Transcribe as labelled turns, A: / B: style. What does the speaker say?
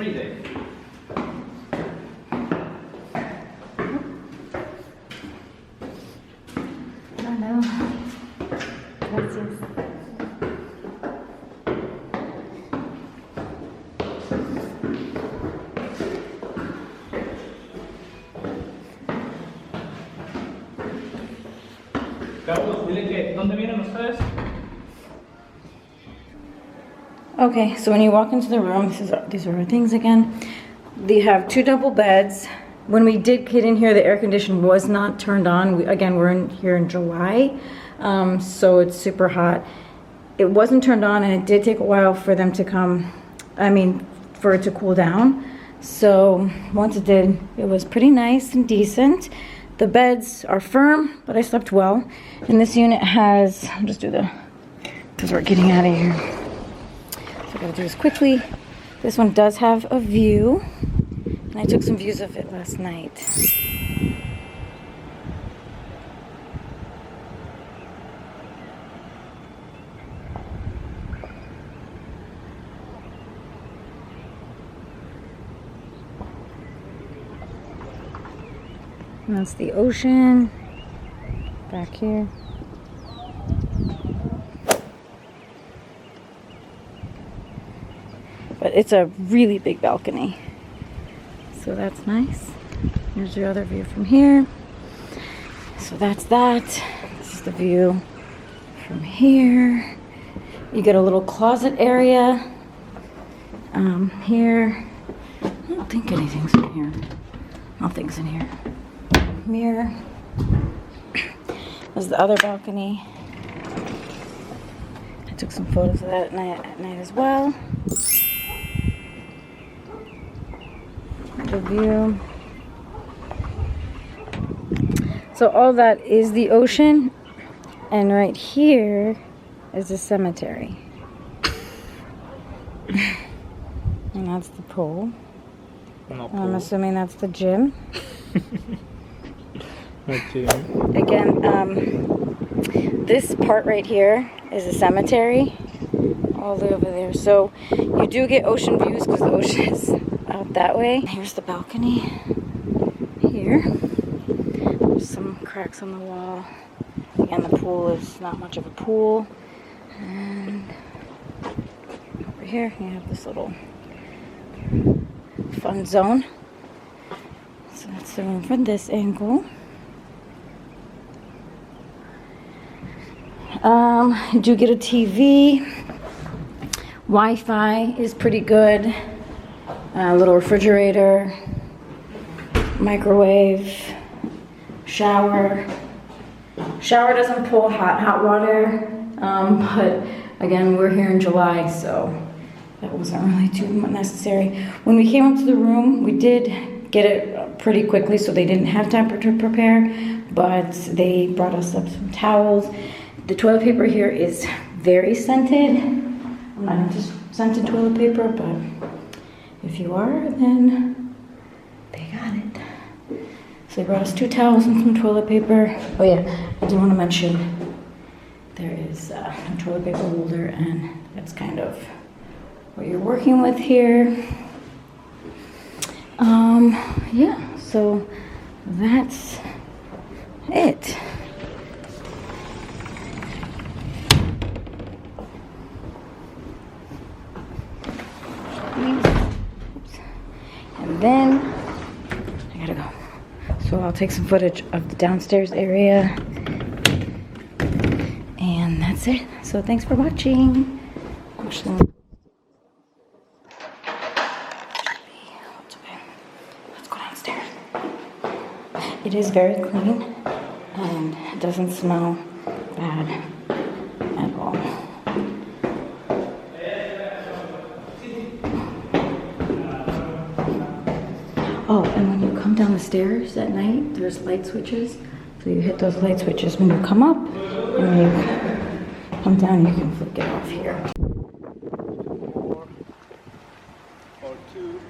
A: freezing.
B: Oh no. Gracias.
A: Carlos, dile que, ¿dónde vienen ustedes?
B: Okay, so when you walk into the room, these are our things again. They have 2 double beds. When we did get in here, the air condition was not turned on. We're in here in July, so it's super hot. It wasn't turned on, and it did take a while for them to come. For it to cool down. So once it did, it was pretty nice and decent. The beds are firm, but I slept well. And this unit has, I'll just do because we're getting out of here. So I gotta do this quickly. This one does have a view, and I took some views of it last night. And that's the ocean back here. But it's a really big balcony, so that's nice. Here's your other view from here. So that's that. This is the view from here. You get a little closet area here. I don't think anything's in here. Nothing's in here. Mirror. There's the other balcony. I took some photos of that at night as well. The view. So all that is the ocean, and right here is the cemetery. And that's the pool.
A: No
B: And I'm assuming that's the gym.
A: Okay.
B: Again, this part right here is a cemetery, all the way over there. So you do get ocean views because the ocean is out that way. Here's the balcony here. There's some cracks on the wall. Again, the pool is not much of a pool. And over here you have this little fun zone. So that's the room from this angle. You do get a TV. Wi-Fi is pretty good. A little refrigerator, microwave, shower. Shower doesn't pull hot water, but again, we're here in July, so that wasn't really too necessary. When we came up to the room, we did get it pretty quickly, so they didn't have time to prepare, but they brought us up some towels. The toilet paper here is very scented. I'm not into scented toilet paper, but if you are, then they got it. So they brought us 2 towels and some toilet paper. Oh yeah, I do want to mention there is a toilet paper holder, and that's kind of what you're working with here. Yeah, so that's it. And then I gotta go. So I'll take some footage of the downstairs area. And that's it. So thanks for watching. Actually, let's go downstairs. It is very clean and it doesn't smell bad at all. Oh, and when you come down the stairs at night, there's light switches. So you hit those light switches when you come up, and when you come down, you can flick it off here.
A: Or 2.